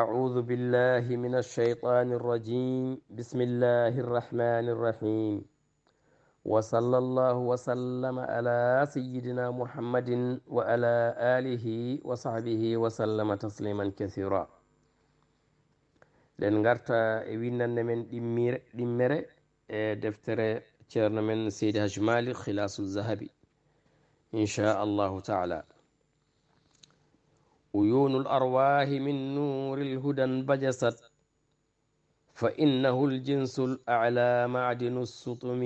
أعوذ بالله من الشيطان الرجيم بسم الله الرحمن الرحيم وصلى الله وسلم على سيدنا محمد وعلى آله وصحبه وسلم تسليما كثيرا لن غرتا وينن من دميره دفتر تشيرنا من سيد هجمالي خلاص الذهبي إن شاء الله تعالى عيون الأرواح من نور الهدى انبجست فإنه الجنس الأعلى معدن السطم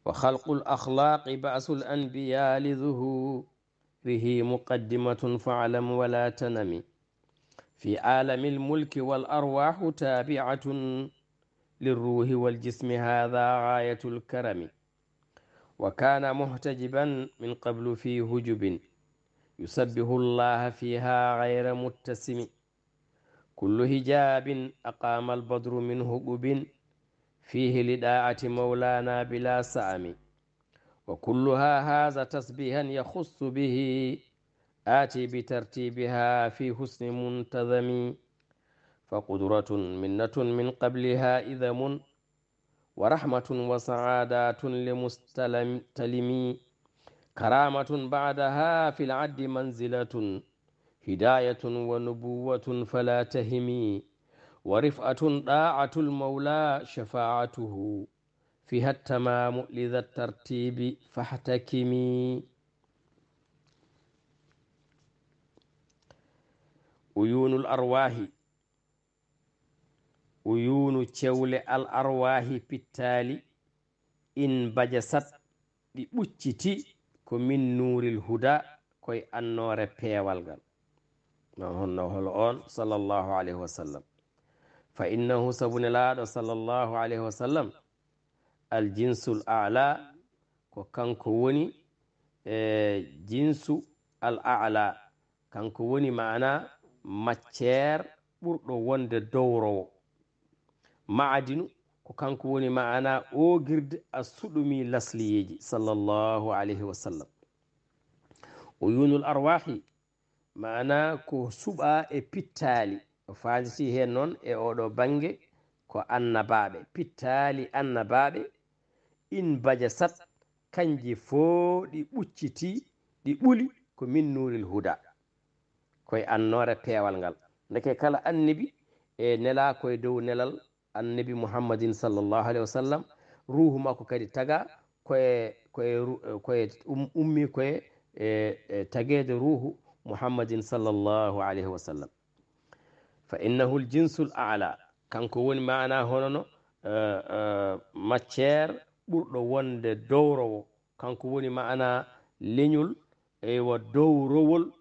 وخلق الأخلاق بأس الأنبياء لظهوره مقدمة فاعلم ولا تنم في عالم الملك والأرواح تابعة للروح والجسم هذا غاية الكرم وكان محتجبا من قبل في هجب يسبح الله فيها غير متسم كل هجاب أقام البدر من هجب فيه لداعة مولانا بلا سأم وكلها هذا تسبيها يخص به آتي بترتيبها في حسن منتظم فقدرة منة من قبلها إذم ورحمة وسعادات لمستلم كرامة بعدها في العد منزلة هداية ونبوة فلا تهمي ورفعة طاعة المولى شفاعته فيها التمام لذا الترتيب فاحتكمي عيون الأرواح عيون تشول الأرواح بالتالي إن بجست بوجتي كمن نور الهدى كوي النور بيوالغال هون صلى الله عليه وسلم فإنه سبن الله صلى الله عليه وسلم الجنس الأعلى كانكو وني جنس الأعلى كانكو وني معنا ماتير ɓurɗo wonde dowrowo maadinu ko kanko woni maana ogirde a suɗumi lasliyeji sallllahu alayhi wa sallam uyunul arwahi maana ko suɓa e pittali o fanditi hen noon e oɗo bange ko annabaɓe pittali annabaɓe in bajasat kanji foo ɗi ɓucciti ɗi ɓuli ko min nuril huda koye annore peewal ngal ndeke kala annabi e nela koye dow nelal annabi muhammadin sallllahu alayhi wa sallam ruhu makko kadi taga koye ummi koye tagede ruhu muhammadin sallllahu alayhi wa sallam fa innahu l jinsul ala kanko woni mana honono matiére ɓurɗo wonde dowrowo kanko woni mana leñol ewa dowrowol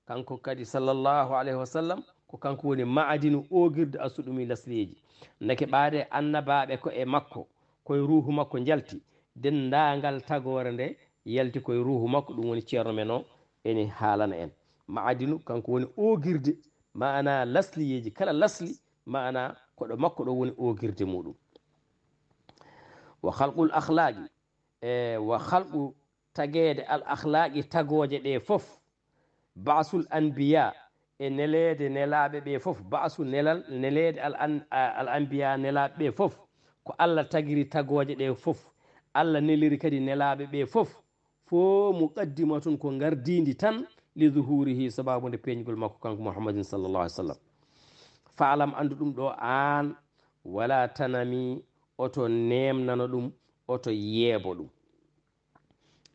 kanko kadi sallllahu alayhi wa sallam ko kanko woni maadinu ogirde asuɗumi lasliyeji ndeke ɓaade annabaɓe ko e makko koye ruhu makko jalti dendagal tagore nde yalti koye ruhu makko ɗum woni ceerno men o eni haalana en maadinu kanko woni ogirde mana lasliyeji kala lasli mana koɗo makko ɗo woni ogirde muɗum wa halqul akhlaqi wa halqu tagede al akhlaqi tagoje ɗe fof basul anbiya e nelede nelaɓe ɓe fof basu nelede al anbiya nelaɓe ɓe fof ko Allah tagiri tagoje ɗe fof Allah neliri kadi nelaɓe ɓe fof fo muqaddimatun ko gardidi tan li zuhurihi sababude peñgol makko kanko muhammadin sallllahu alih w sallam faalam andu ɗum ɗo an wala tanami oto nemnano ɗum oto yeebo ɗum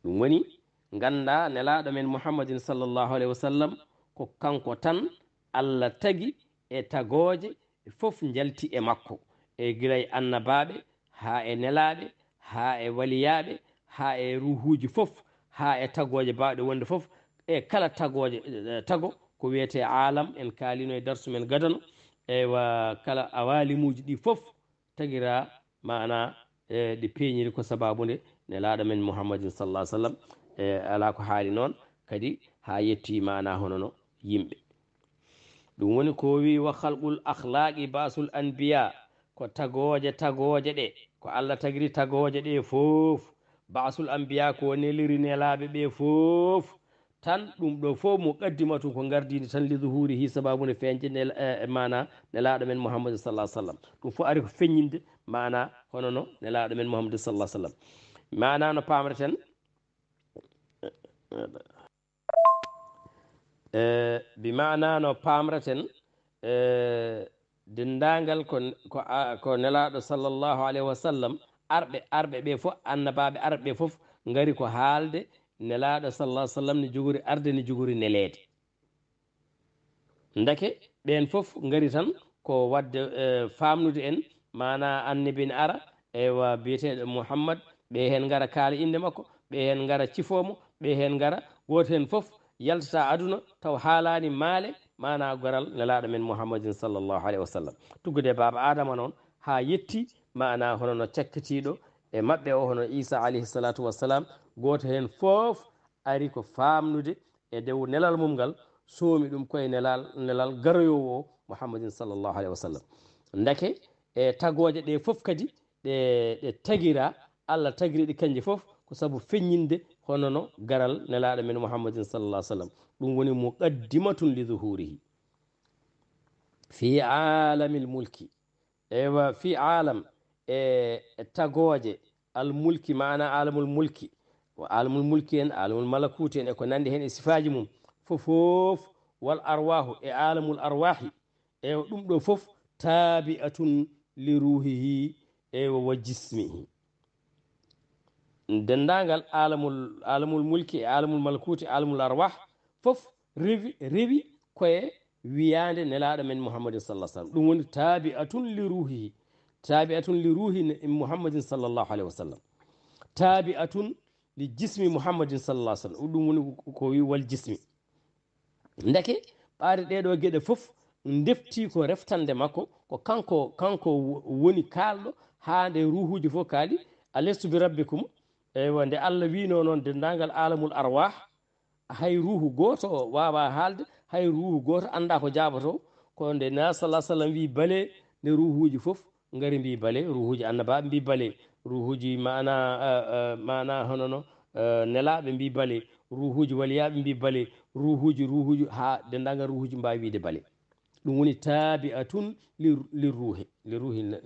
ɗum woni ganda nelaɗo men muhammadin sallllahu alayhi wa sallam ko kanko tan Allah tagi e tagoje fof jalti e makko e giray annabaɓe ha e nelaɓe ha e waliyaɓe ha e ruhuji fof ha e tagoje bawɗe wonde fof e kala tagoje tago ko wiyete alam en kalino e darsu men gadano ewa kala awalimuji ɗi fof tagira mana ɗi peñiri ko sababude nelaɗo men muhammadin sallah sallam ala ko haali noon kadi ha yetti mana honono yimɓe ɗum woni ko wi wa halqul akhlaqi basul anbiya ko tagoje ɗe ko Allah tagiri tagoje ɗe fof basul anbiya ko neliri nelaɓe ɓe fof tan ɗum ɗo fof muqaddimatu ko gardidi tan li zuhurihi sababune feñde mana nelaɗo men mouhammad sallah sallam ɗum fof ari ko feññinde mana hono no nelaɗo men mouhammad sallah sallam mana no pamreten bi mana no pamreten dendagal ko nelaɗo sallllahu alayhi wa sallam arɓe ɓe fof annabaɓe arɓe fof gari ko haalde nelaɗo sallah sallam ne jogori arde ne jogori neleede dake ɓen fof gari tan ko wadde famnude en mana annabi ne ara ewa biyeteɗo mouhammad ɓe hen gara kaala inde makko ɓe hen gara cifomo ɓe hen gara goto hen fof yaltata aduna taw haalani maale mana garal nelaɗo men mouhammadin sallllahu alayhi wa sallam tuggude baba adama noon ha yetti mana hono no cakkitiɗo e mabɓe o hono isa alayhi salatu wassalam goto hen fof ari ko famnude e dow nelal mum ngal soomi ɗum koye nelal garoyowo o mouhammadin sallllahu alayhi wa sallam dake e tagoje ɗe fof kadi ɗe tagira allah tagiriɗi kanje fof ko saabu feññinde hono no garal nelaɗo men mouhammadin sallallah sallam ɗum woni muqaddimatun li zuhurihi fi alami l mulki ewa fi alam e tagoje al mulki mana alamul mulki alamul mulki en alamul malakuti en e ko nandi hen e sifaji mum fofof wal arwahu e alamul arwahi e ɗum ɗo fof tabi'atun li ruhihi e wa jismihi dendagal alamul mulki e alamul malakuti alamul arwah fof rewi koye wiyande nelaɗo men mouhammadin sallah sallam ɗum woni tabi'atun li ruhihi tabi'atun li ruhi mouhammadin sallllahu alayhi wa sallam tabi'atun li jismi mouhammadin sallah sallam ɗum woni ko wi wal jismi deke ɓaade ɗeɗo gueɗe fof defti ko reftande makko ko kanko woni kalɗo ha nde ruhuji fof kaali alestu bi rabbikum eywa nde allah wino noon dendagal alamul arwah hay ruhu goto wawa haalde hay ruhu goto anda ko jabato ko nde na sallah sallam wi bale nde ruhuji fof ngari mbi bale ruhuji annabaɓe mbi bale ruhuji mana honono nelaɓe mbi bale ruhuji waliyaɓe mbi bale ruhuji ha dendagal ruhuji mbawi wiide bale ɗum woni tabi'atun li ruhi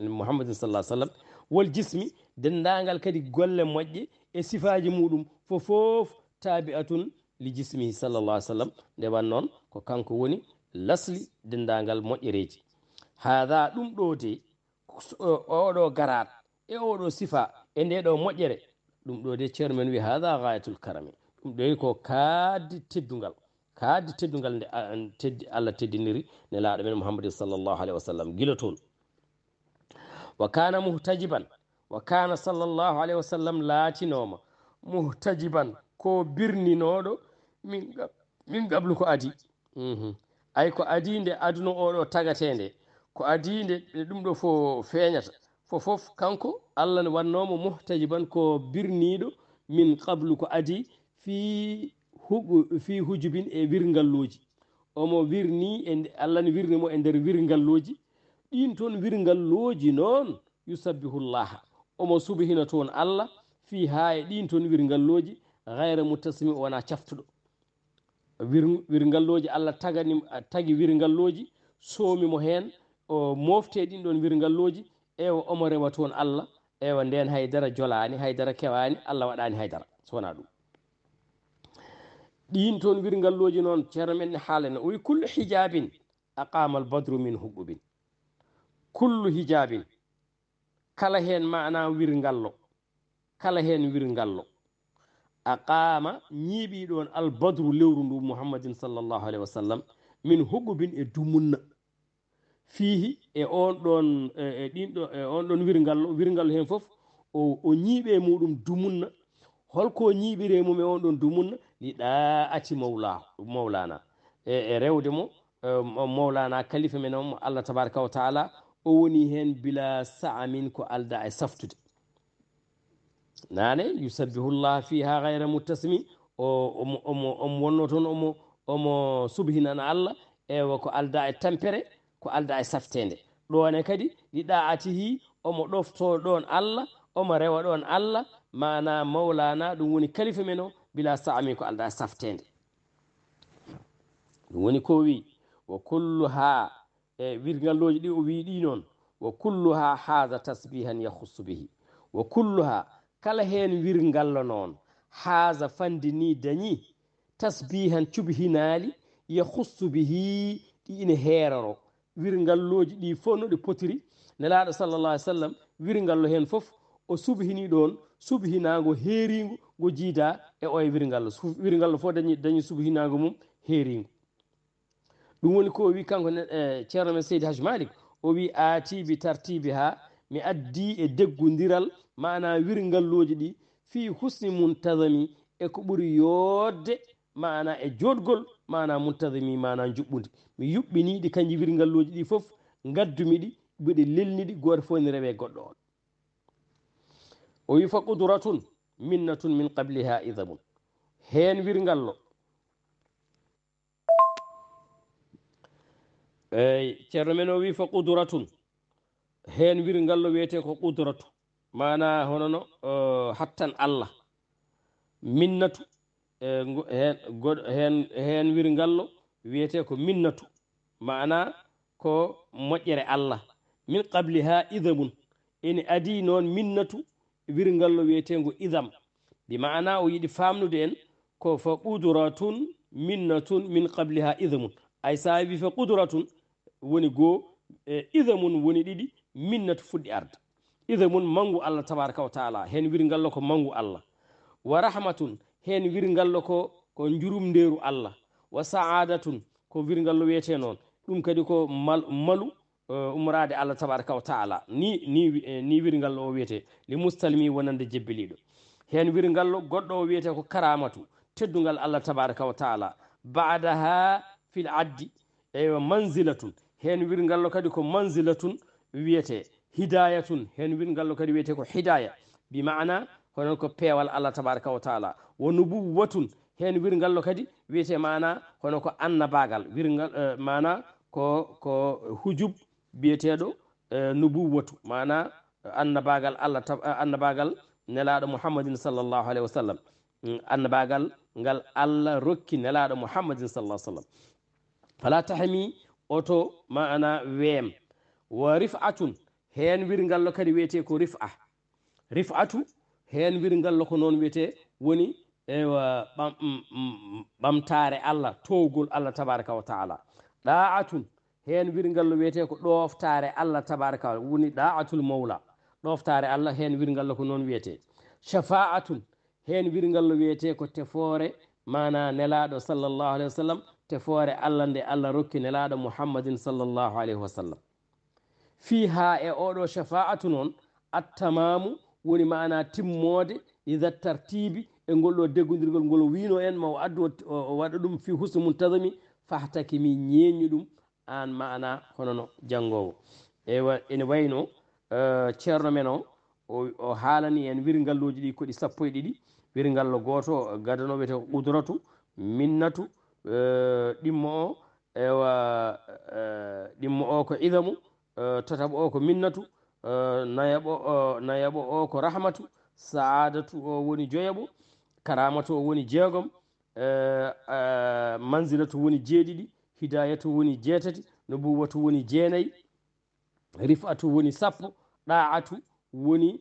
mouhammadin sallah sallam wol jismi dendagal kadi golle moƴƴe e sifaji muɗum fofof tabi'atun li jismihi sallallah alih sallam nde wan noon ko kanko woni lasli dendagal moƴƴereji haha ɗum ɗo de oɗo garat e oɗo sifa e nde ɗo moƴƴere ɗum ɗo de ceerno men wi haha gayatul karami ɗum ɗo ko kaddi teddugal nde allah teddiniri nelaɗo men mouhammadin sallllahu alayhi wa sallam gila toon wa kana muhtajiban wa kana sallllahu alayhi wa sallam laatinoma muhtajiban ko birninoɗo min gablu ko adi ay ko adi nde aduna oɗo tagatende ko adi nde ɗum ɗo fo feeñata fofof kanko allah ne wannomo muhtajiban ko birniɗo min qablu ko adi fi hujubin e wirgalluji omo wirni allah ne wirnimo e nder wirgalluji ɗin toon wirgalluji noon yusabbihullaha omo subhina toon allah fi ha e ɗin toon wirgalluji gayra mutasimi wona caftuɗo wirgalluji allah tagi wirgalluji soomimo hen o mofte ɗin ɗon wirgalluji ewa omo rewa toon allah ewa nden haydara jolani haydara kewani allah waɗani haydara sowona ɗum ɗin toon wirgalluji noon ceerno men ne haalene o wi kullu hijabin aqama al badru min huɓɓubin kullu hijabin kala hen mana wirgallo kala hen wirgallo aqama ñiiɓi ɗon al badru lewru ndu mouhammadin sallllahu alayhi wa sallam min huɓɓubin e dumunna fihi e on ɗon e ɗinɗo e on ɗon wirgallo hen foof o ñiiɓe muɗum dumunna holko ñiiɓire mum e on ɗon dumunna li ɗaati mawlana e rewde mo mawlana kalifa men o allah tabaraka wa taala o woni hen bila saamin ko alda e saftude nane yusabbihullah fiha gayra muttasimi omo wonno toon omo subhinana allah ewa ko alda e tampere ko alda e saftede ɗone kadi li ɗaatihi omo ɗofto ɗon allah omo rewa ɗon allah mana mawlana ɗum woni kalifa men o bila saamin ko alda e saftede ɗum woni ko wi wa kulluha e wirgalloji ɗi o wi ɗi noon wa kulluha haza tasbihan yahussu bihi wa kulluha kala hen wirgallo noon haza fandini dañi tasbihan cubhinaali yahussu bihi ɗi ina heeroro wirgalloji ɗi fof no ɗi potiri nelaɗo sallallah alih w sallam wirgallo hen fof o subhini ɗon subhinago heerigo ngo jiida e oye wirgallo fof dañi subhinago mum heerigo ɗum woni ko wi kanko ceerno men seydi haji malik o wi aati bi tartibi ha mi addi e deggodiral mana wirgalloji ɗi fi husni muntadami e ko ɓuuri yodde mana e jodgol mana muntadami mana juɓɓudi mi yuɓɓiniɗi kanji wirgalloji ɗi foof gaddumiɗi mbiɗe lelniɗi goto fof ne rewe goɗɗo on o wi fa qudratun minnatun min qabliha idamun hen wirgallo eyi ceerno men o wi fa qudratun hen wirgallo wiyete ko qudratu mana honono hattan Allah minnatu hen wirgallo wiyete ko minnatu mana ko moƴƴere Allah min qabliha idamun ene adi noon minnatu wirgallo wiyetego idam bi mana o yiɗi famnude en ko fa qudratun minnatun min qabliha idamun ay sa wi fa qudratun woni goo idamun woni ɗiɗi minnatu fuɗɗi arda idamun mangu Allah tabaraka wa taala hen wirgallo ko mangu Allah wa rahmatun hen wirgallo ko jurumnderu Allah wa saadatun ko wirgallo wiyete noon ɗum kadi ko malu umrade Allah tabaraka wa taala ni wirgallo o wiyete li mustalmi wonande jebbeliɗo hen wirgallo goɗɗo o wiyete ko karamatu teddugal Allah tabaraka wa taala badaha fil addi ewa manzilatun hen wirgallo kadi ko manzilatun wiyete hidayatun hen wirgallo kadi wiyete ko hidaya bi mana honon ko peewal Allah tabaraka wa taala wa nubuwatun hen wirgallo kadi wiyete mana hono ko annabagal wirgal mana ko hujub biyeteɗo nubuwatu mana annabagal Allah annabagal nelaɗo muhammadin sallllahu alayhi wa sallam annabagal ngal Allah rokki nelaɗo muhammadin sallah sallam fala tahmi oto mana weem wa rif'atun hen wirgallo kadi wiyete ko rif'atu hen wirgallo ko noon wiyete woni ewa ɓamtare Allah towgol Allah tabaraka wa taala ɗa'atun hen wirgallo wiyete ko ɗoftare Allah tabaraka woni ɗa'atul mawla ɗoftare Allah hen wirgallo ko noon wiyete shafa'atun hen wirgallo wiyete ko tefore mana nelaɗo sallllahu alayhi wa sallam tefore Allah nde Allah rokki nelaɗo muhammadin sallllahu alayhi wa sallam fiha e oɗo shafa'atu noon attamamu woni mana timmode ida tartibi e ngolɗo deggodirgol ngol wino en ma o addu o waɗa ɗum fi husni muntadami fahtaki mi ñeññu ɗum an mana honono janngowo ewa ene wayno ceerno men o haalani en wirgalloji ɗi koɗi sappo e ɗiɗi wirgallo goto gadano wiyete ko qudratu minnatu ɗimmo o ewa ɗimmo o ko idamu tataɓo o ko minnatu nayaɓo o ko rahmatu saadatu o woni joyaɓo karamatu o woni jeegom manzilatu woni jeeɗiɗi hidayatu woni jeetati nubuwatu woni jeenayyi rifatu woni sappo ɗa'atu woni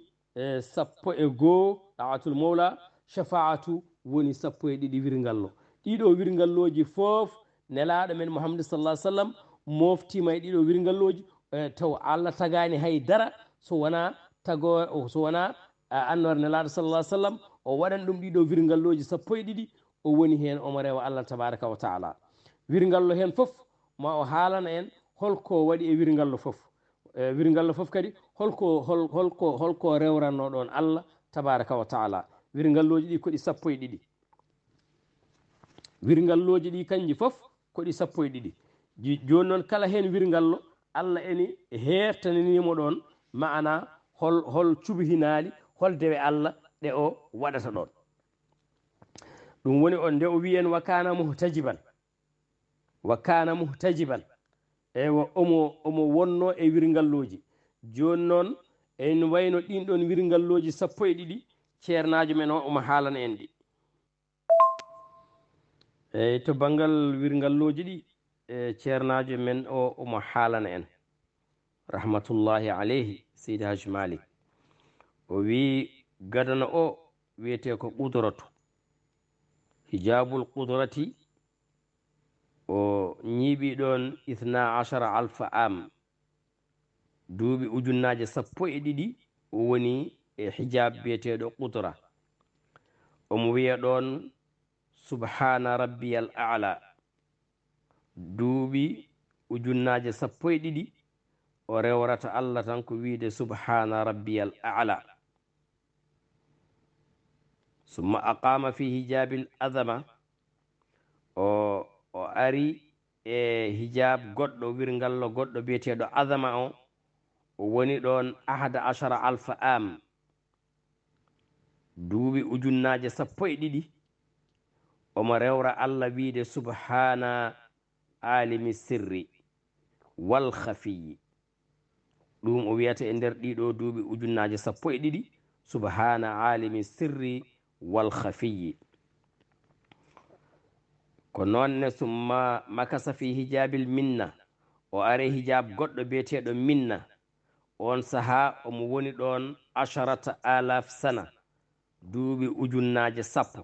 sappo e goo ɗa'atul mawla shafaatu woni sappo e ɗiɗi wirgallo ɗiɗo wirgalloji foof nelaɗo men muhammadu sallah sallam moftima e ɗiɗo wirgalloji taw Allah tagani haydara so wona so wona annore nelaɗo sallah sallam o waɗan ɗum ɗiɗo wirgalloji sappo e ɗiɗi o woni hen omo rewa Allah tabaraka wa taala wirgallo hen foof ma o haalana en holko waɗi e wirgallo foof wirgallo foof kadi holko rewranno ɗon Allah tabaraka wa taala wirgalloji ɗi koɗi sappo e ɗiɗi wirgalloji ɗi kanji foof koɗi sappo e ɗiɗi joni noon kala hen wirgallo Allah eni hertananimo ɗon maana hol cuɓihinaali hol dewe Allah ɗe o waɗata ɗon ɗum woni on nde o wi en wa kana muhtajiban ewa omo wonno e wirgalloji joni noon en wayno ɗin ɗon wirgalloji sappo e ɗiɗi ceernajo men o omo haalana en ɗi eyyi to banggal wirngalloji ɗi ceernajo men o omo haalana en rahmatullahi alayhi seydi haji malik o wi gadana o wiyete ko qudratu hijabul qudrati o ñiiɓi ɗon 12 alfa am duuɓi ujunnaje 12 o woni e hijab biyeteɗo qudra omo wiya ɗon subhana rabbiyal a'la duuɓi ujunnaje 12 o rewrata Allah tan ko wiide subhana rabbiyal a'la summa aqama fi hijabil azama o ari e hijab goɗɗo wirngallo goɗɗo biyeteɗo azama o woni ɗon 11 alfa am duuɓi ujunnaje 12 omo rewra Allah wiide subhana alimi sirri wal khafiyi ɗum o wiyata e nder ɗiɗo duuɓi ujunnaje 12 subhana alimi sirri wal khafiyi ko noonne summa makasa fi hijabil minna o are hijab goɗɗo biyeteɗo minna on saha omo woni ɗon 10,000 sana duuɓi ujunnaje 10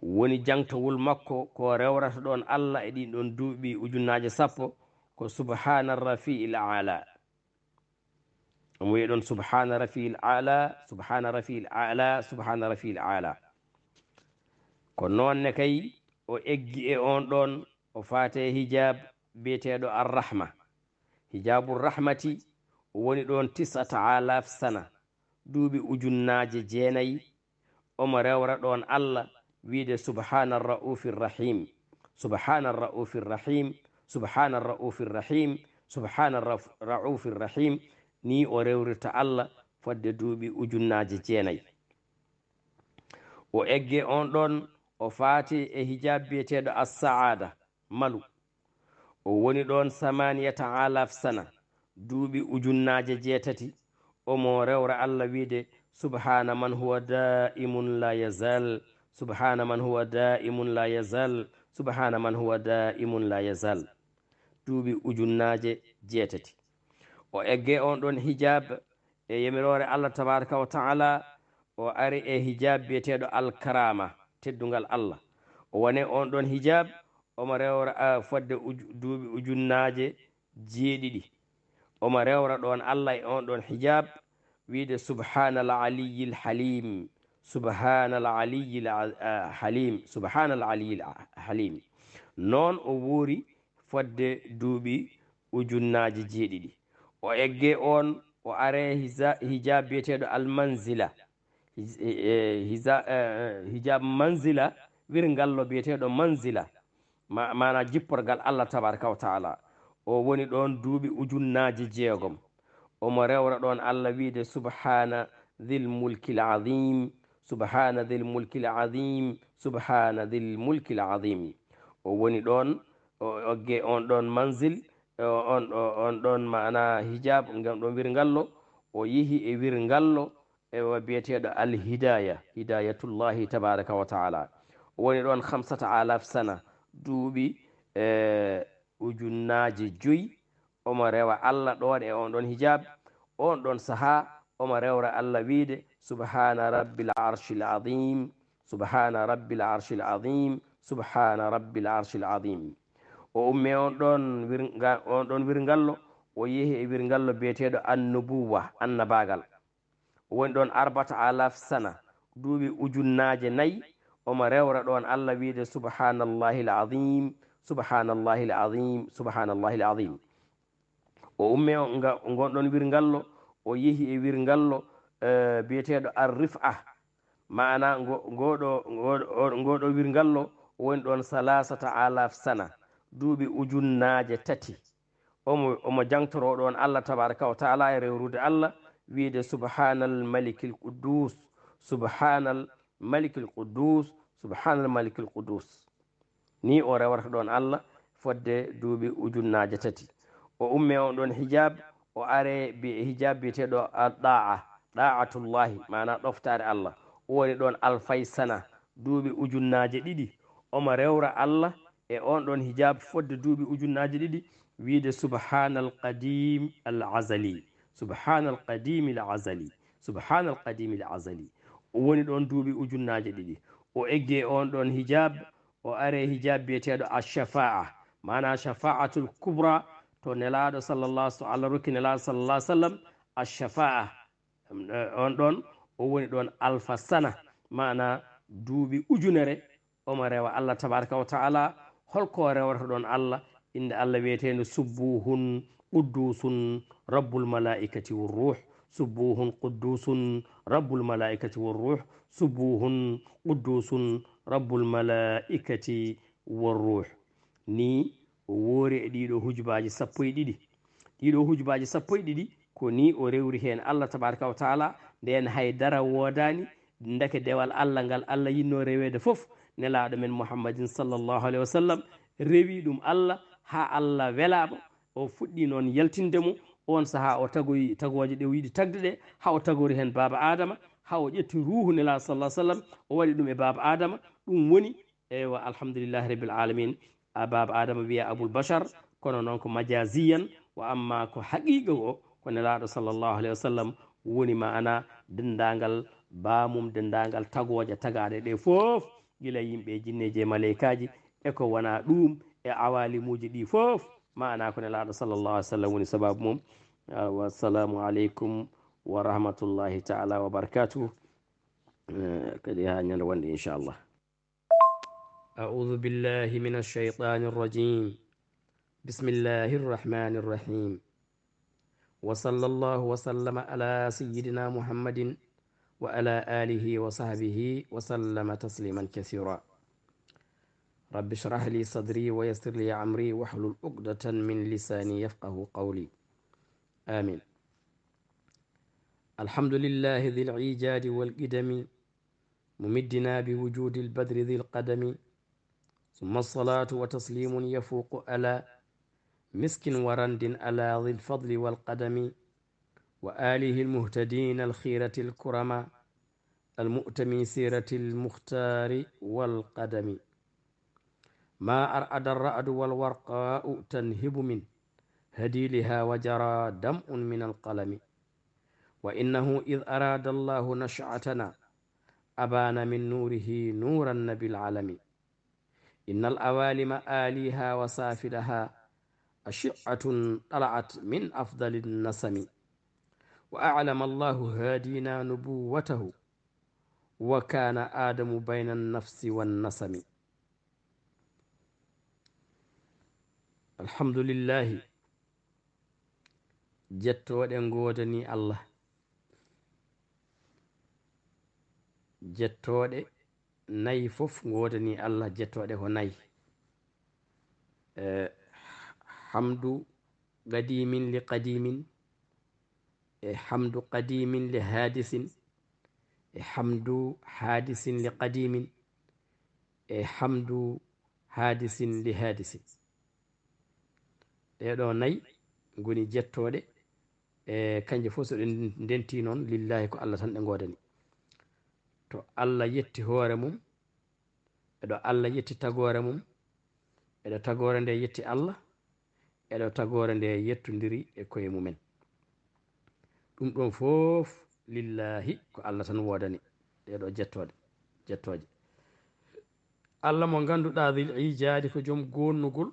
woni jangtowol makko ko rewrata ɗon Allah e ɗin ɗon duuɓi ujunnaje 10 ko subhana rafi'il ala omo wiya ɗon subhana rafi'il ala subhana rafi'il ala subhana rafi'il ala ko noonne kay o eggi e on ɗon o faate hijab biyeteɗo arrahma hijabu rahmati o woni ɗon 9,000 sana duuɓi ujunnaje 9 omo rewra ɗon Allah wiide subhana raufir rahim subhana raufir rahim subhana raufir rahim subhana raufir rahim ni o rewrirta Allah fodde duuɓi ujunnaje 9 o egge on ɗon o faati e hijab biyeteɗo as-saada malu o woni ɗon 8,000 sana duuɓi ujunnaje 8 omo rewra Allah wiide subhana man huwa da'imun la yazal subhana man huwa da'imun la yazal subhana man huwa da'imun la yazal duuɓi ujunnaje 8 o egge on ɗon hijab e yamirore Allah tabaraka wa ta'ala o ari e hijab biyeteɗo alkarama teddungal Allah o wone on ɗon hijab omo rewra fodde duuɓi ujunnaje 7 omo rewra ɗon Allah e on ɗon hijab wiide subhanal aliyil halim subhanal aliyil halim subhanal aliyil halim noon o woori fodde duuɓi ujunnaje 7 o egge on o are hijab biyeteɗo almanzila hijab manzila wirngallo biyeteɗo manzila mana jipporgal Allah tabaraka wa ta'ala o woni ɗon duuɓi ujunnaje 6 omo rewra ɗon Allah wiide subhana dhil mulkil azim subhana dhil mulkil azim subhana dhil mulkil azim o woni ɗon o egge on ɗon manzil on ɗon mana hijab ngam ɗon wirngallo o yeehi e wirngallo e biyeteɗo alhidaya hidayatullahi tabaraka wa ta'ala o woni ɗon 5,000 sana duuɓi ujunnaje 5 omo rewa Allah ɗon e on ɗon hijab on ɗon saha omo rewra Allah wiide subhana rabbil arshil azim subhana rabbil arshil azim subhana rabbil arshil azim o umme on ɗon wirngallo o yeehi e wirngallo biyeteɗo annubuwa annabagal o woni ɗon 4,000 sana duuɓi ujunnaje 4 omo rewra ɗon Allah wiide subhanallahi l azim subhanallahi l azim subhanallahi l azim o umme gonɗon wirngallo o yeehi e wirngallo biyeteɗo arrif'a mana ngoɗo wirngallo woni ɗon 3,000 sana duuɓi ujunnaje 3 omo jangtoro ɗon Allah tabaraka wa ta'ala e rewrude Allah wiide subhanal malikil quddus subhanal malikil quddus subhanal malikil quddus ni o rewrata ɗon Allah fodde duuɓi ujunnaje 3 o umme on ɗon hijab o are hijab biyeteɗo da'atullahi mana ɗoftare Allah o woni ɗon alfay sana duuɓi ujunnaje 2 omo rewra Allah e on ɗon hijab fodde duuɓi ujunnaji ɗiɗi wiide subhanal qadim al azali subhanal qadim al azali subhanal qadim al azali o woni ɗon duuɓi ujunnaji ɗiɗi o egge on ɗon hijab o are hijab biyeteɗo alshafaa mana shafaatul kubra to nelaɗo sallallah so Allah rokki nelaɗo sallallah sallam alshafaa on ɗon o woni ɗon alfa sana mana duuɓi ujunere omo rewa Allah tabaraka wa taala holko rewata ɗon Allah inde Allah wiyeteno subbuhun quddusun rabbul malaikati warruh subbuhun quddusun rabbul malaikati warruh subbuhun quddusun rabbul malaikati warruh ni o woori e ɗiɗo hujubaji sappo e ɗiɗi ɗiɗo hujubaji sappo e ɗiɗi ko ni o rewri hen Allah tabaraka wa taala nden haydara wodani ndeke dewal Allah ngal Allah yinno rewede foof nelaɗo men Muhammadin sallllahu alayhi wa sallam rewi ɗum Allah ha Allah welama o fuɗɗi noon yaltindemo on saaha o tagoyi tagoje ɗe o yiɗi tagde ɗe ha o tagori hen baba adama ha o ƴetti ruhu nelaɗo sallah sallam o waɗi ɗum e baba adama ɗum woni ewa alhamdulillahi rabbil alamin a baba adama wiya aboul bachar kono noon ko majasiyan wa amma ko haqiqa o ko nelaɗo sallllahu alayhi wa sallam woni ma ana dendagal bamum dendagal tagoje tagaɗe ɗe foof gila yimɓe jinneji e maleykaji eko wona ɗum e awalimuji ɗi foof mana ko nelaɗo sallllahu alih w sallam woni sababu mum wassalamu aleykum wa rahmatullahi taala wa barakatuh kadi ha ñande wonde inchallah أعوذ بالله من الشيطان الرجيم بسم الله الرحمن الرحيم وصلى الله وسلم على سيدنا محمد وعلى آله وصحبه وسلم تسليما كثيرا رب اشرح لي صدري ويسر لي عمري واحلل عقدة من لساني يفقه قولي آمين الحمد لله ذي العيجاد والقدم ممدنا بوجود البدر ذي القدم ثم الصلاة وتسليم يفوق على مسك ورند على ذي الفضل والقدم وآله المهتدين الخيرة الكرماء المؤتمي سيرة المختار والقدم ما أرعد الرعد والورقاء تنهب من هديلها وجرى دمء من القلم وإنه إذ أراد الله نشعتنا أبان من نوره نور النبي العالمين إن الأوالم آليها وسافلها أشعة طلعت من أفضل النسم وأعلم الله هادينا نبوته وكان آدم بين النفس والنسم الحمد لله jettoɗe godani Allah jettoɗe nayi fof godani Allah jettoɗe ko nayi hamdu qadimin li qadimin e hamdu qadimin li hadisin e hamdu hadisin li qadimin e hamdu hadisin li hadisin ɗeɗo nayi goni jettoɗe e kanje fof so ɗe ndenti noon lillahi ko Allah tan ɗe godani to Allah yetti hoore mum eɗo Allah yetti tagore mum eɗo tagore nde yetti Allah eɗo tagore nde yettodiri e koye mumen ɗum ɗon fof lillahi ko Allah tan wodani ɗeɗo jettoje Allah mo ganduɗa dhil ijadi ko joom gonnugol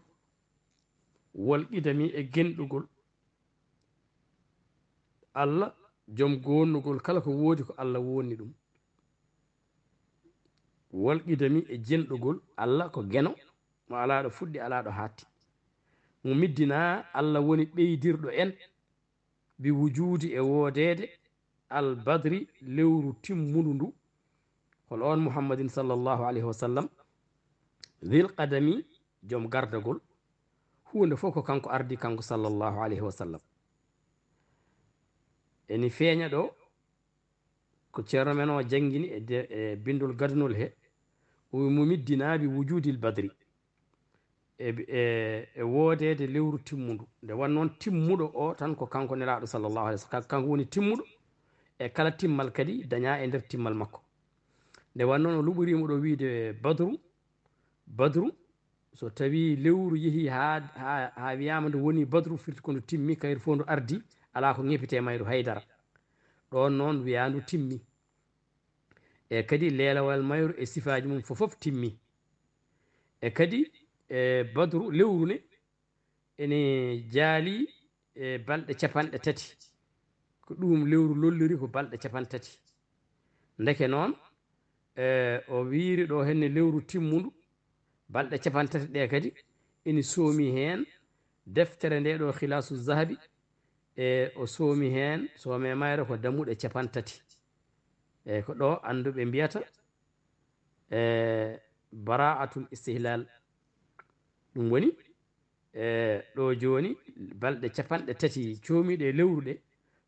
wolqidami e genɗugol Allah joom gonnugol kala ko woodi ko Allah wonni ɗum wolqidami e jenɗugol Allah ko geno mo alaɗo fuɗɗi alaɗo hatti mo middina Allah woni ɓeydirɗo en bi wujudi e woodede al badri lewru timmudu ndu hol on muhammadin sallllahu alayhi wa sallam dhil qadami joom gardagol hunde fof ko kanko ardi kanko sallllahu alayhi wa sallam eni feeña ɗo ko ceerno men o jangguini e bindol gadunol he o mo middinaɓe wujudil badri e woodede lewru timmudu nde wan noon timmuɗo o tan ko kanko nelaɗo sallllahu alih w sallam kanko woni timmuɗo e kala timmal kadi daña e nder timmal makko nde wan noon o luɓorimo ɗo wiide badru badru so tawi lewru yeehi ha wiyama nde woni badru firti ko ndu timmi kayru fof ndu ardi ala ko ŋepite mayru haydara ɗon noon wiya ndu timmi e kadi leelawal mayru e sifaji mum fofof timmi e kadi badru lewru ne ene jaali e balɗe capanɗe tati ko ɗum lewru lolliri ko balɗe capantati ndeke noon o wiiri ɗo henne lewru timmundu balɗe capantati ɗe kadi ina soomi heen deftere nde ɗo khilasu zahabi e o soomi heen soome mayre ko dammuɗe capantati e ko ɗo annduɓe mbiyata bara'atul istihlal ɗum woni ɗo joni balɗe capanɗe tati coomiɗe lewru ɗe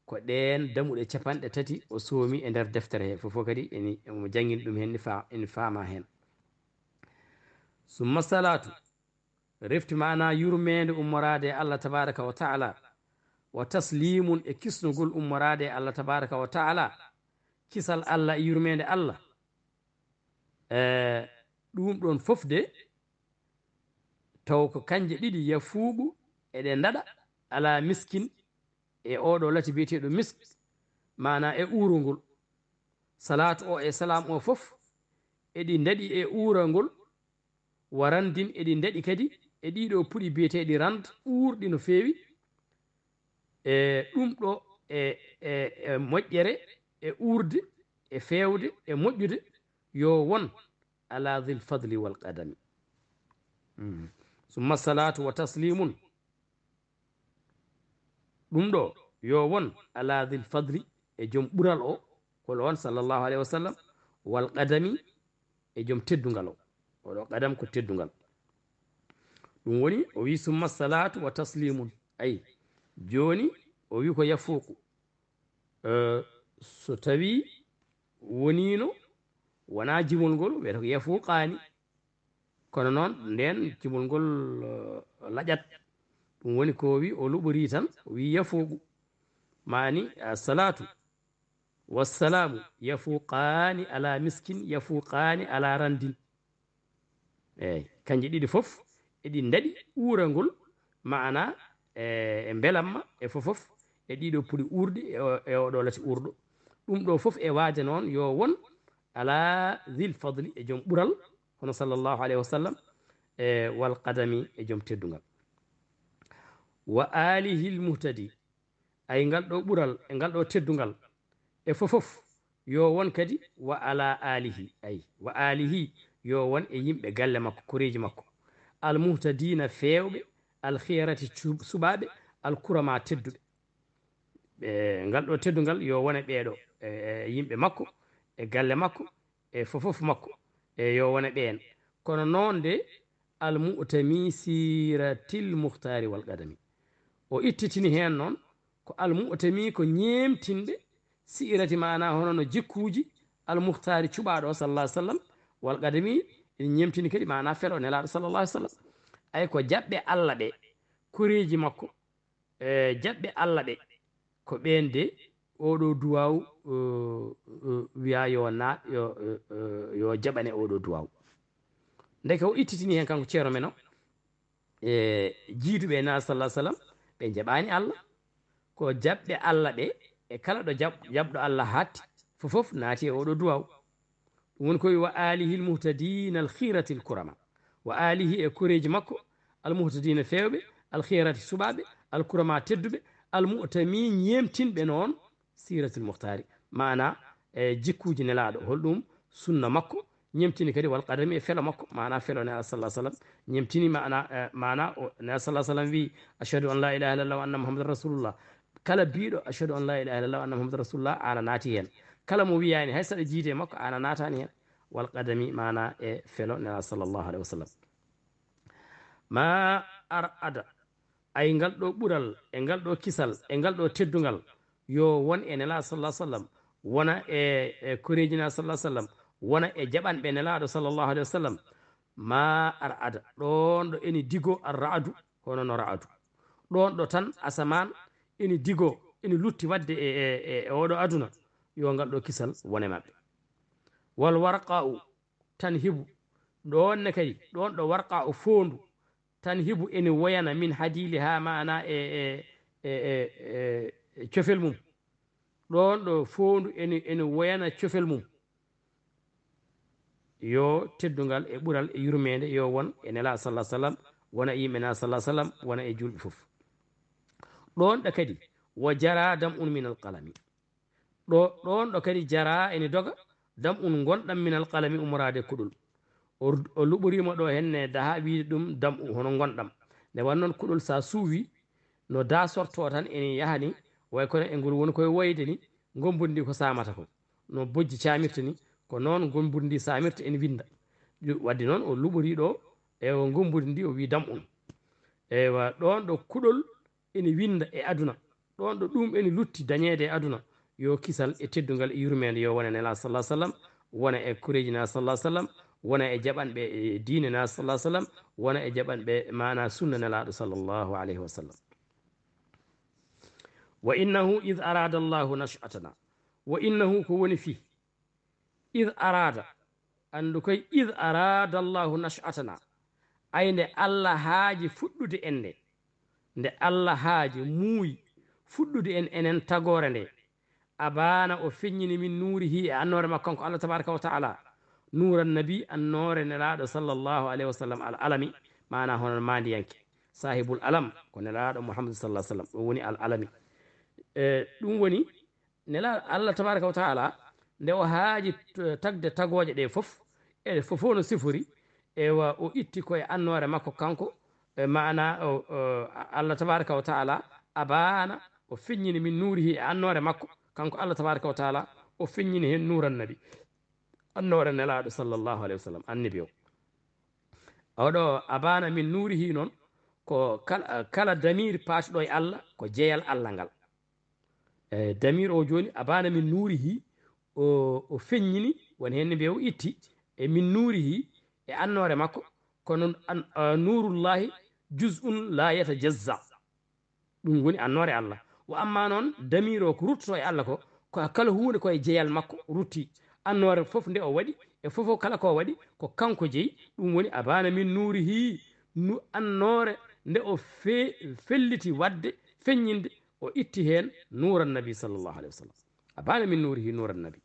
ko ɗen damuɗe capanɗe tati o soomi e nder deftere he fof kadi emo jangini ɗum hen ene faama hen summa salatu refti mana yurmede ummorade e allah tabaraka wa taala wa taslimun e kisnugol ummorade e allah tabaraka wa taala kisal allah e yurmede allah ɗum ɗon fof de taw ko kanje ɗiɗi yafuuɓu eɗe ndaɗa ala miskin e oɗo lati biyeteɗo misk mana e uuro ngol salatu o e salam o fof eɗi ndaɗi e uura ngol warandin eɗi ndaɗi kadi e ɗiɗo puɗi biyeteɗi rand uurɗi no feewi e ɗum ɗo e moƴƴere e uurde e fewde e moƴƴude yo won ala dhil fadli wal qadami summa salatu wa taslimun ɗum ɗo yo won ala dhil fadli e joom ɓural o kolo on sallllahu alayhi wa sallam wal qadami e joom teddungal o oɗo qadam ko teddungal ɗum woni o wi summa salatu wa taslimun ayi joni o wi ko yafuuku so tawi wonino wona jimol ngol wiyata ko yafuuqani kono noon nden jimol ngol laƴat ɗum woni ko wi o luɓori tan o wi yafuuqu mani salatu wassalamu yafuqani ala miskin yafuqani ala randin eyyi kanji ɗiɗi fof eɗi ndaɗi uurangol mana e belamma e fofof e ɗiɗo puɗi uurde e oɗo lati uurɗo ɗum ɗo fof e waade noon yo won ala dhil fadli e joom ɓural hono sallllahu alayhi wa sallam e wal qadami e joom teddungal wa alihi l muhtadi ay ngal ɗo ɓural e ngal ɗo teddungal e fofof yo won kadi wa ala alihi ay wa alihi yo won e yimɓe galle makko koreji makko al muhtadina fewɓe al khirati suɓaɓe al kurama tedduɓe ngal ɗo teddungal yo wone ɓeeɗo e yimɓe makko e galle makko e fofof makko e yo wone ɓeen kono noon de al mu'tami siratil muhtari wal qadami o ittitini hen noon ko al mu'tami ko ñemtinɓe sirati mana hono no jikkuji al muhtari cuɓaɗo o sallah sallam wal qadami ene ñemtini kadi mana felo nelaɗo sallallah alih sallam ay ko jaɓɓe allah ɓe koreji makko jaɓɓe allah ɓe ko ɓen de oɗo duwaw wiya yo jaɓane oɗo duwaw ndeke o ittitini hen kanko ceero men o jiiduɓe na sallah sallam ɓe jaɓani allah ko jaɓɓe allah ɓe e kala ɗo jaɓɗo allah hatti fofof naati e oɗo duwaw ɗum woni koye wa alihi l muhtadina al khirati l kurama wa alihi e koreji makko al muhtadina fewɓe al khirati suɓaɓe al kurama tedduɓe al mu'tami ñemtinɓe noon siratul muhtari mana e jikkuji nelaɗo holɗum sunna makko ñemtini kadi wal qadami e felo makko mana felo ne alah sallah sallam ñemtini mana ne alah sallah sallam wi ashhadu an la ilaha illallah wa anna muhammadan rasulullah kala biɗo ashhadu an la ilaha illallah wa anna muhammadan rasulullah ana naati hen kala mo wiyani hay saɗa jiide makko ana natani hen wal qadami mana e felo ne alah sallllahu alayhi wa sallam ma ar ada ay ngal ɗo ɓural e ngal ɗo kisal e ngal ɗo teddungal yo won e nela sallah sallam wona e koreji na sallah sallam wona e jaɓanɓe nelaɗo sallllahu alayhi wa sallam ma ar ada ɗon ɗo eni digo ar ra'adu hono no ra'adu ɗon ɗo tan asaman eni digo eni lutti wadde e oɗo aduna yo ngal ɗo kisal wone maɓɓe wal warqa u tan hibu ɗon ne kadi ɗon ɗo warqa o foondu tan hibu ene woyana min hadili ha mana cofel mum ɗon ɗo foondu ene woyana cofel mum yo teddugal e ɓural e yurmede yo won e nela sallah sallam wona e yimɓe na sallah sallam wona e julɓe fof ɗon ɗo kadi wo jara dam un min alqalami ɗon ɗo kadi jara ene doga dam un gonɗam min alqalami umorade kuɗol o luɓorima ɗo henne daha wiide ɗum dam u hono gonɗam nde wannoon kuɗol sa suuwi no da sorto tan ene yahani way kono e ngol woni koye woyde ni gombude ndi ko samata ko no bojji camirta ni ko noon gombude ndi samirta ene winda wadde noon o luɓori ɗo ewa gombude ndi o wi dam un ewa ɗon ɗo kuɗol ene winda e aduna ɗon ɗo ɗum ene lutti dañede e aduna yo kisal e teddugal e yurmede yo wona nela sallah sallam wona e kureji na sallah sallam wona e jaɓanɓe e diine na sallah sallam wona e jaɓanɓe mana sunna nelaɗo sallllahu alayhi wa sallam wa innahu id arada allahu nashatana wa innahu ko woni fi id arada andu koye id arada allahu nashatana ay nde allah haaji fuɗɗude en nde allah haaji muuyi fuɗɗude en enen tagore nde abana o feññini min nuurihi e annore makko kanko allah tabaraka wa taala nuuran nabi annore nelaɗo sallllahu alayhi wa sallam al alami mana hono mandiyanke sahibul alam ko nelaɗo mouhamadou sallah sallam ɗum woni al alami ɗum woni nelaɗo allah tabaraka wa taala nde o haaji tagde tagoje ɗe fof e fofo no sifori ewa o itti koye annore makko kanko mana allah tabaraka wa taala abana o feññini min nuurihi e annore makko kanko allah tabaraka wa taala o feññini hen nuuran nabi annore nelaɗo sallllahu alayhi wa sallam annabi o oɗo abana min nuurihi noon ko kala damir paatuɗo e allah ko jeeyal allah ngal damir o joni abana min nuurihi o feññini woni hen mbiya o itti e min nuurihi e annore makko kono nurullahi juz'un la yatajazza ɗum woni annore allah wa amma noon damir o ko ruttoto e allah ko kala hunde koye jeeyal makko rutti annore fof nde o waɗi e fofo kala ko waɗi ko kanko jeeyi ɗum woni abana min nuurihi annore nde o felliti wadde feññinde o itti hen nuuran nabi sallllahu alayhi wa sallam abana min nuurihi nuuran nabi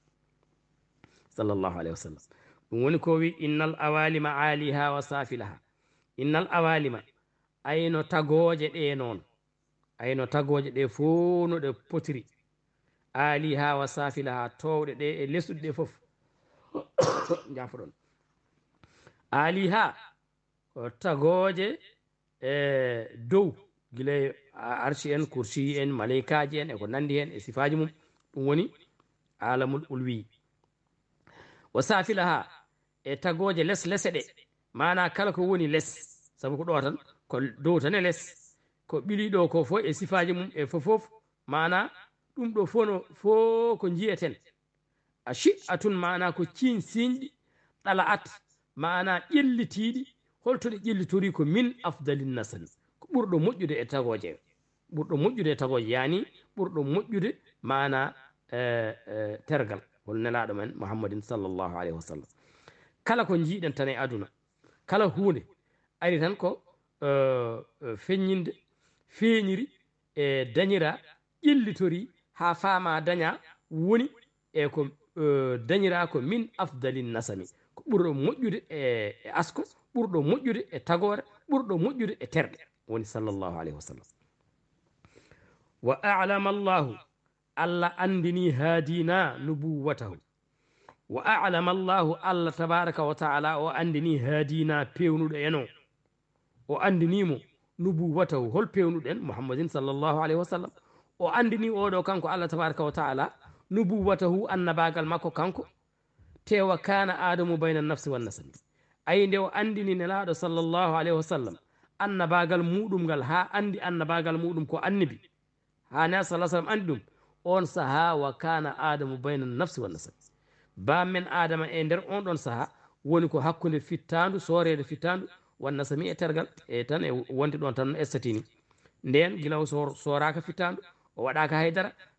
sallllahu alayhi wa sallam ɗum woni ko wi innal awalima aliha wa safilaha innal awalima ayno tagoje ɗe noon ayno tagoje ɗe fo no ɗe potiri aliha wa safilaha towɗe ɗe e lesɗuɗe ɗe fof jafoɗon aliha ko tagoje e dow guila arshi en kursi en malaikaji en eko nandi hen e sifaji mum ɗum woni alamul ulwi wa safilaha e tagoje les lese ɗe mana kala ko woni les saabu ko ɗo tan ko dow tan e les ko ɓili ɗo ko fof e sifaji mum e fofof mana ɗum ɗo fo ko jiyeten a shi'atun mana ko ciin siñɗi ɗala at mana ƴellitiɗi holto ɗe ƴellitori ko min afdalin nasani ko ɓurɗo moƴƴude e tagoje ɓurɗo moƴƴude e tagoje yani ɓurɗo moƴƴude mana tergal hol nelaɗo men mouhammadin sallllahu alayhi wa sallam kala ko jiiɗen tan e aduna kala hunde ari tan ko feññinde feeñiri e dañira ƴellitori ha faama daña woni e ko dañira ko min afdalin nasami ko ɓurɗo moƴƴude e asko ɓurɗo moƴƴude e tagore ɓurɗo moƴƴude e terɗe woni sallllahu alayhi wa sallam wa alama allahu allah andini haadina nubuwatahu wa alama allahu allah tabaraka wa taala o andini haadina pewnuɗo eno o andinimo nubuwatahu hol pewnuɗen mouhammadin sallllahu alayhi wa sallam o andini oɗo kanko allah tabaraka wa taala nubuwatahu annabagal makko kanko tewa kana adamu bayna nafsi wan nasabi ayi nde o andini nelaɗo sallllahu alayhi wa sallam annabagal muɗum ngal ha andi annabagal muɗum ko annabi ha ne sa sallam andi ɗum on saaha wa kana adamu bayna nafsi wan nasabi bammen adama e nder on ɗon saaha woni ko hakkude fittandu sorede fittandu wan nasami e tergal e tan e wonde ɗon tan no estatini nden guila o soraka fittandu o waɗaka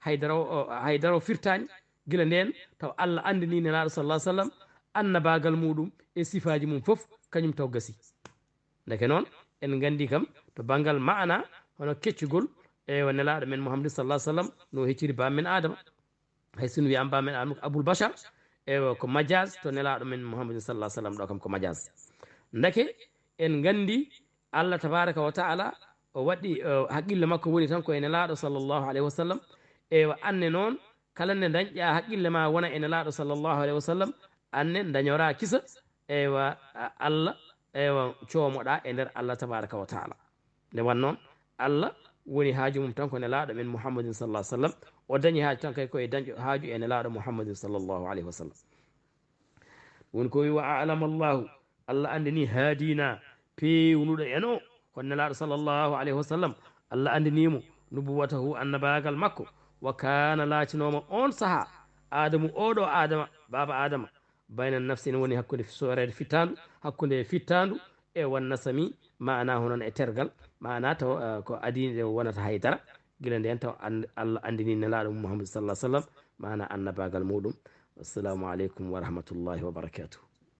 haydara o firtani gila nden taw allah andini nelaɗo sallah sallam annabagal muɗum e sifaji mum fof kañum taw gasi ndeke noon en gandi kam to banggal maana hono keccugol ewa nelaɗo men mouhamadou sallah sallam no hecciri bamen adama hay sino wiyama bamen adama ko aboul bachar ewa ko majaz to nelaɗo men mouhamadou sallah sallam ɗo kam ko majaz ndeke en gandi allah tabaraka wa taala o waɗi haqqille makko woni tan ko e nelaɗo sallllahu alayhi wa sallam ewa anne noon kala nde dañƴa haqqille ma wona e nelaɗo sallllahu alayhi wa sallam anne dañora kisa ewa allah ewa coomoɗa e nder allah tabaraka wa taala nde wan noon allah woni haaju mum tan ko nelaɗo men mouhammadin sallah sallam o dañi haaju tan kay koye dañƴo haaju e nelaɗo mouhammadin sallllahu alayhi wa sallam woni ko wi wa alama llahu allah andini haadina pewnuɗo en o ko nelaɗo sallllahu alayhi wa sallam allah andinimo nubuwatahu annabagal makko wa kana laatinoma on saaha adamu oɗo adama baba adama bayna nafsi ne woni hakkude sorede fittandu hakkude fittandu e wannasami mana honon e tergal mana taw ko adine wonata haydara guila nden taw allah andini nelaɗo mouhamadou sallah sallam mana annabagal muɗum assalamu aleykum wa rahmatullahi wa barakatuh